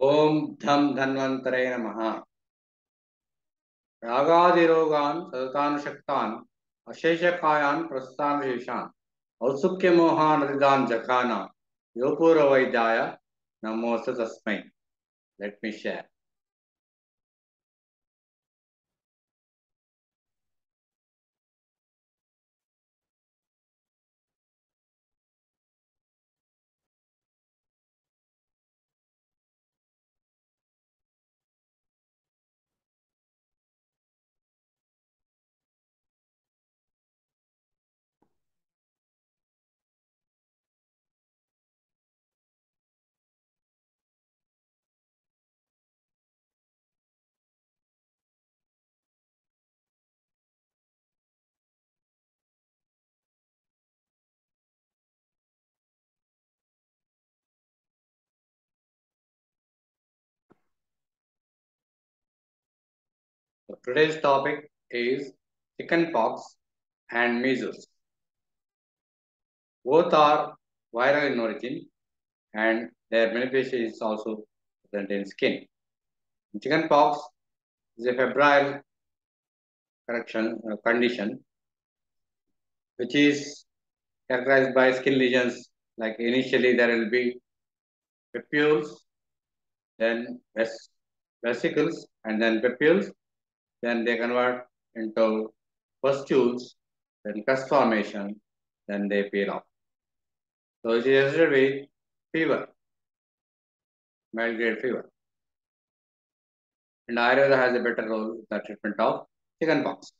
ओम धम धन्वंतरे नमः। रागादिरोगान् सततानुशक्तान् अशेषकायान् प्रस्थानशेषान् औत्सुक्यमोहानदिदान् जघान योपूर्ववैद्याय नमोऽस्तु तस्मै. Let me share. So today's topic is chickenpox and measles. Both are viral in origin and their manifestation is also present in skin. Chickenpox is a febrile condition which is characterized by skin lesions. Like initially there will be papules, then vesicles, and then papules. Then they convert into pustules, then crust formation, then they peel off. So it is associated with fever, mild grade fever. And Ayurveda has a better role in the treatment of chickenpox.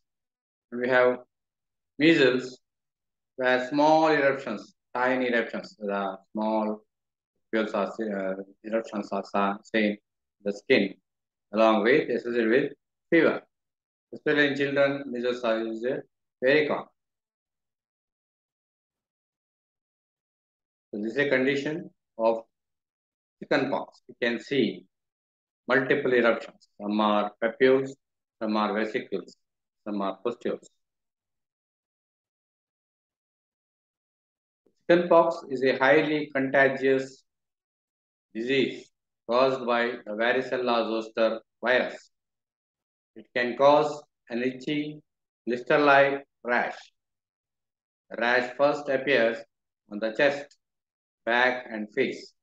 And we have measles, where small eruptions, tiny eruptions, the small eruptions are seen in the skin, along with associated with fever. Especially in children, measles is very common. So this is a condition of chickenpox. You can see multiple eruptions. Some are papules, some are vesicles, some are pustules. Chickenpox is a highly contagious disease caused by the varicella zoster virus. It can cause an itchy, blister-like rash. The rash first appears on the chest, back, and face,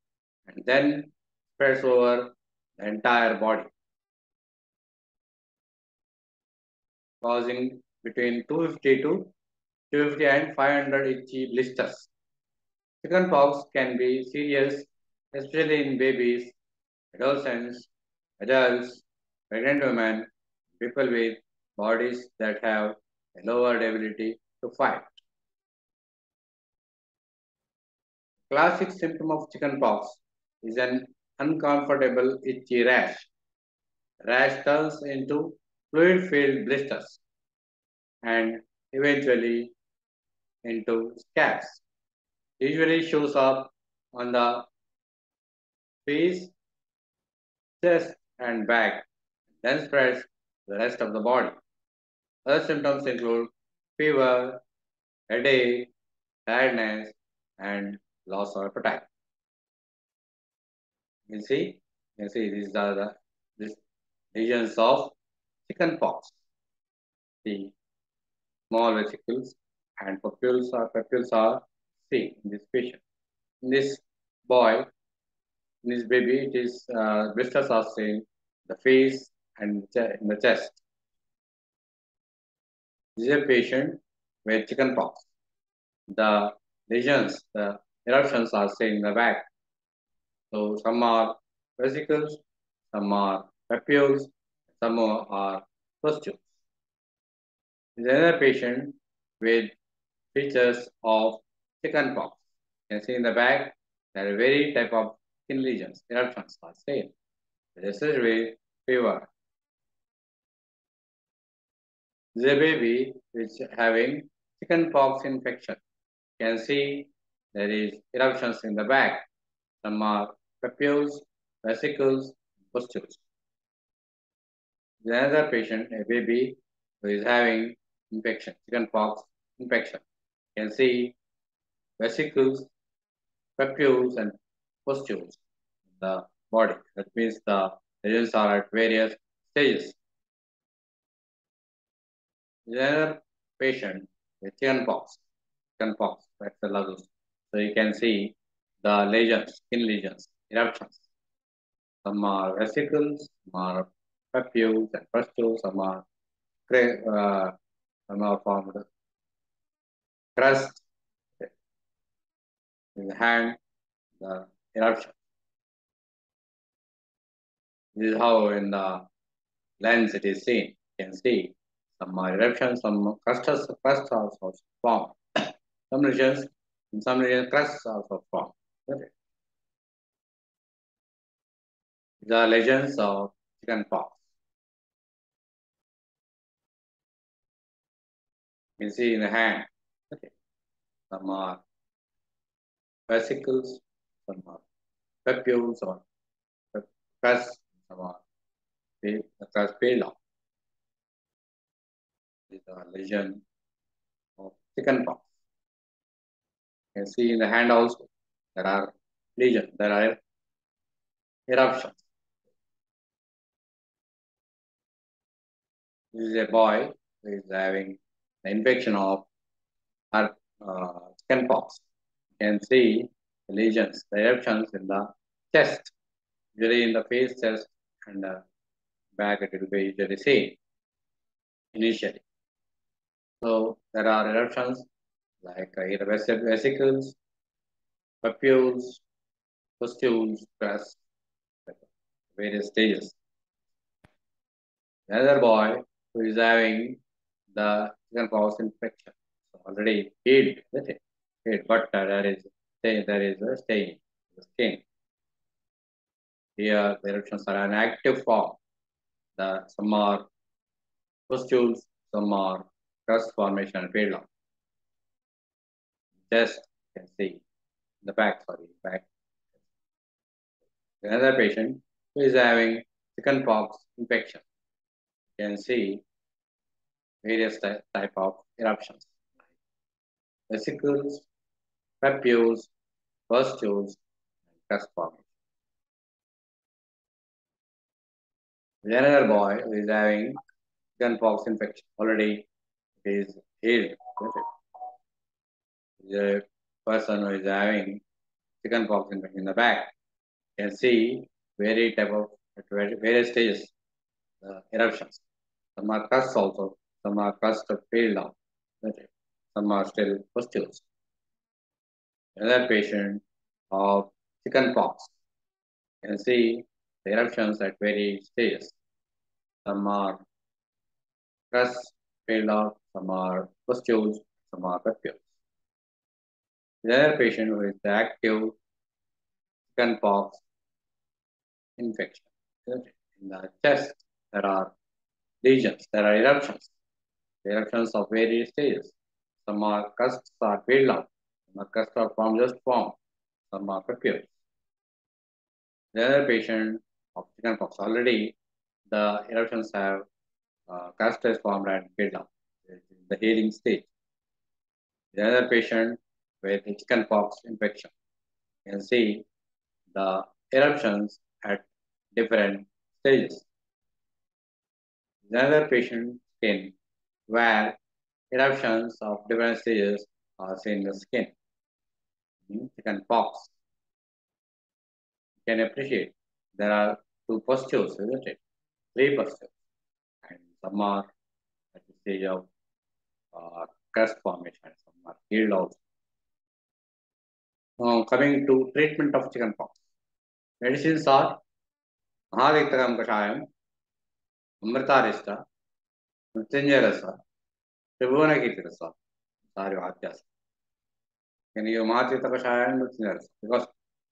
and then spreads over the entire body, causing between 250 and 500 itchy blisters. Chickenpox can be serious, especially in babies, adolescents, adults, pregnant women, people with bodies that have a lower ability to fight. Classic symptom of chickenpox is an uncomfortable itchy rash. Rash turns into fluid-filled blisters and eventually into scabs. Usually shows up on the face, chest, and back, then spreads to the rest of the body. Other symptoms include fever, headache, tiredness, and loss of appetite. You can see these are these lesions of chickenpox. The small vesicles and papules are seen in this patient. In this boy, in this baby, it is blisters are seen in the face and in the chest. This is a patient with chickenpox. The lesions, the eruptions are seen in the back. So some are vesicles, some are papules, some are pustules. This is another patient with features of chickenpox. You can see in the back, there are very type of skin lesions, eruptions are seen. This is with fever. This is a baby which is having chickenpox infection. You can see there is eruptions in the back. Some are papules, vesicles, pustules. Another patient, a baby who is having infection, chickenpox infection. You can see vesicles, papules, and pustules in the body. That means the lesions are at various stages. Another patient with chickenpox, so you can see the lesions, skin lesions, eruptions. Some are vesicles, some are papules and pustules, some are formed crust in the hand, the eruption. This is how in the lens it is seen. You can see some are eruptions, some crust also formed. Some regions, in some regions, crusts also formed. Okay. The lesions of chickenpox. You can see in the hand. Okay. Some are vesicles, some are papules or crusts, some are crust pale off. This is a lesion of chickenpox. You can see in the hand also there are lesions, there are eruptions. This is a boy who is having the infection of chickenpox. You can see the lesions, the eruptions in the chest, usually in the face, chest, and back it will be usually seen initially. So there are eruptions like either vesicles, papules, pustules, crust, various stages. Another boy who is having the chickenpox infection, so already healed, isn't it? Healed, but there is a stain in the skin. Here the eruptions are an active form. Some are pustules, some are crust formation and fade off. Chest, you can see the back. Another patient who is having chickenpox infection. You can see various type of eruptions. Vesicles, papules, pustules, and crust formation. Another boy who is having chickenpox infection. Already it is healed. The person who is having chickenpox infection in the back. You can see various stages eruptions. Some are crusts also, some are crust peeled off, some are still pustules. Another patient of chickenpox. You can see the eruptions at various stages. Some are crusts peeled off, some are pustules, some are papules. Another patient who is the active chickenpox infection. In the chest, there are lesions, there are eruptions. The eruptions of various stages. Some are crusts are peeled out, some are crusts are formed, some are papules. The other patient of chickenpox, already the eruptions have crust is formed and peeled out. The healing stage. The other patient with the chickenpox infection, you can see the eruptions at different stages. The other patient skin where eruptions of different stages are seen in the skin. Chickenpox. You can appreciate there are two pustules, isn't it? Three pustules. And some are at the stage of crust formation, some are healed out. Now, coming to treatment of chickenpox. Medicines are Mahadiktakam Kashayam, Amritarishta, Mrityunjaya Tribhuvanagiti Rasa, Sari Vatyas. Can you Mahadikta Kashayam, Mrityunjaya Rasa? Because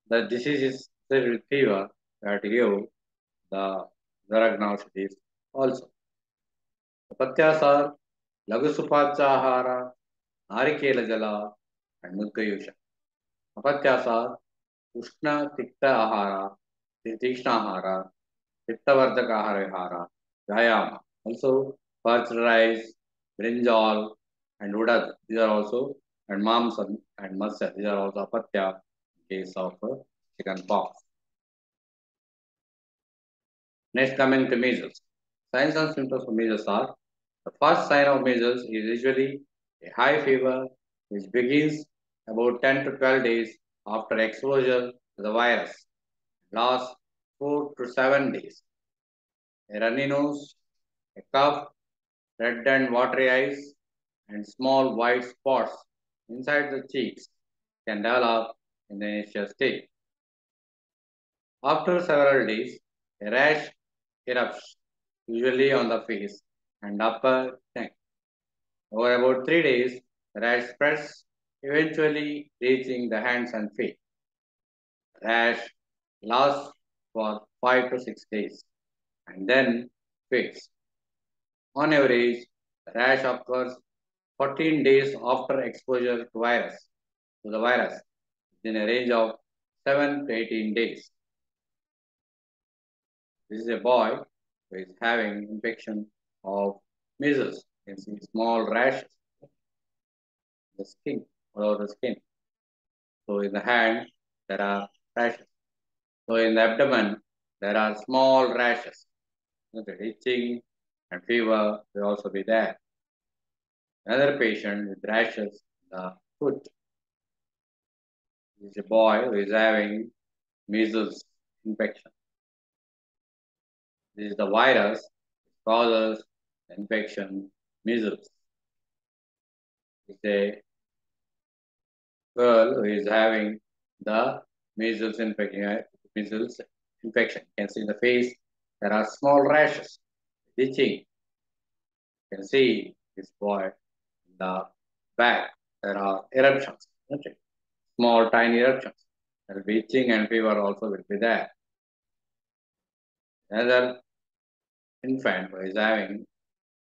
the disease is filled with fever, that give the drug nowadays also. Patyas are Lagu Supachahara, Narikela Jala, and Mudgayusha. Apatyas are Ushna Tikta Ahara, Tikshna Ahara, Pittavardhaka Ahara Vihara, Vyayama. Also, parched rice, brinjal, and udad. These are also, and mamsa and matsya. These are also apatya in case of chickenpox. Next, coming to measles. Signs and symptoms of measles are: the first sign of measles is usually a high fever which begins about 10 to 12 days after exposure to the virus, lasts 4 to 7 days. A runny nose, a cough, red and watery eyes, and small white spots inside the cheeks can develop in the initial stage. After several days, a rash erupts, usually on the face and upper neck. Over about 3 days, the rash spreads, eventually reaching the hands and feet. The rash lasts for 5 to 6 days and then fades. On average, the rash occurs 14 days after exposure to the virus, in a range of 7 to 18 days. This is a boy who is having infection of measles. You can see small rashes in the skin, all over the skin. So in the hand, there are rashes. So in the abdomen, there are small rashes. The itching and fever will also be there. Another patient with rashes in the foot is a boy who is having measles infection. This is the virus that causes the infection, measles. It's a girl who is having the measles infection. Measles infection. You can see in the face there are small rashes, itching. You can see this boy in the back. There are eruptions. Okay. Small, tiny eruptions. There will be itching and fever also will be there. Another infant who is having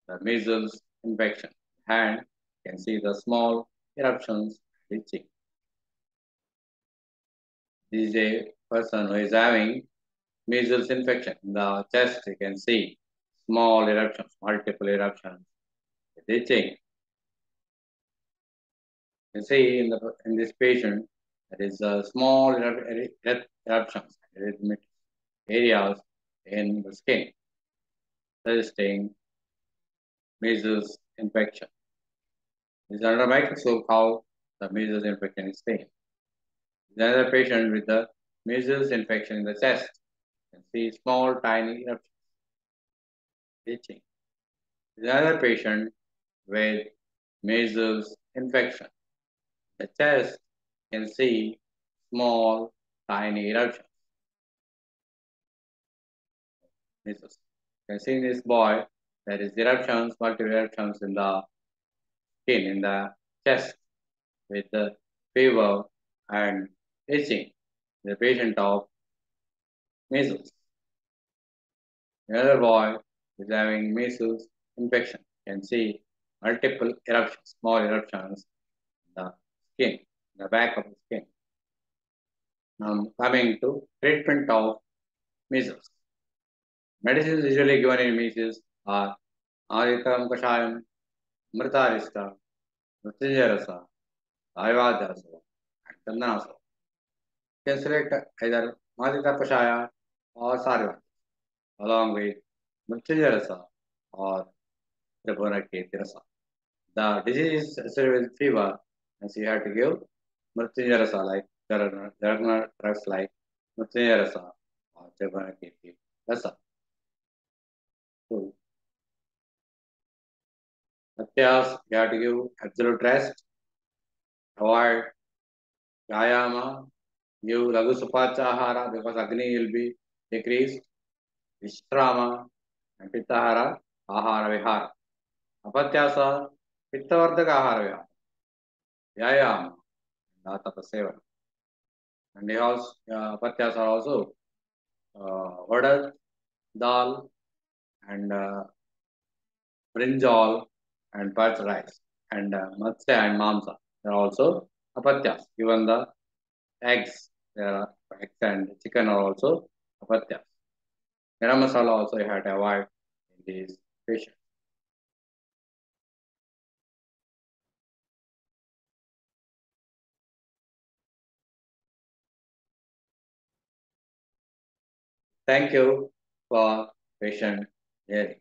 the measles infection hand, you can see the small eruptions, itching. This is a person who is having measles infection in the chest. You can see small eruptions, multiple eruptions, itching. You see in this patient there is a small eruptions, areas in the skin, suggesting measles infection. This is under microscope how the measles infection is seen. Another patient with the measles infection in the chest. You can see small, tiny eruptions, itching. Another patient with measles infection. The chest can see small, tiny eruptions. Measles. You can see in this boy, there is eruptions, multiple eruptions in the skin, in the chest, with the fever and itching. The patient of measles. Another boy is having measles infection. You can see multiple eruptions, small eruptions in the skin, the back of the skin. Now coming to treatment of measles. Medicines usually given in measles are Aritam Kashayam, Mritarista, Mrityunjayarasa, Ayvadarasa, and Chandanasa. You can select either Madhita Kashaya or Sarva along with Mrityunjayarasa or Tribhuvanakirasa. The disease is associated with fever, and so you have to give Mrityunjayarasa like Dharana drugs like Mrityunjayarasa or Tribhuvanakirasa. So, Satyas, you have to give absolute rest, avoid Vyayama, give Laghu Supachahara because Agni will be decreased, Vishrama, and Pittahara, Ahara Vihara. Apatyasa, Pittavardhaka Ahara Vihara, Vyayama, and Atapaseva. And they also, Apatyas are also Vada, Dal, and brinjal, and parch rice, and matsya and mamsa. They are also apatyas. Even the eggs, there are eggs and chicken are also apatyas. Garam masala also you have to avoid in these patients. Thank you for patient hearing.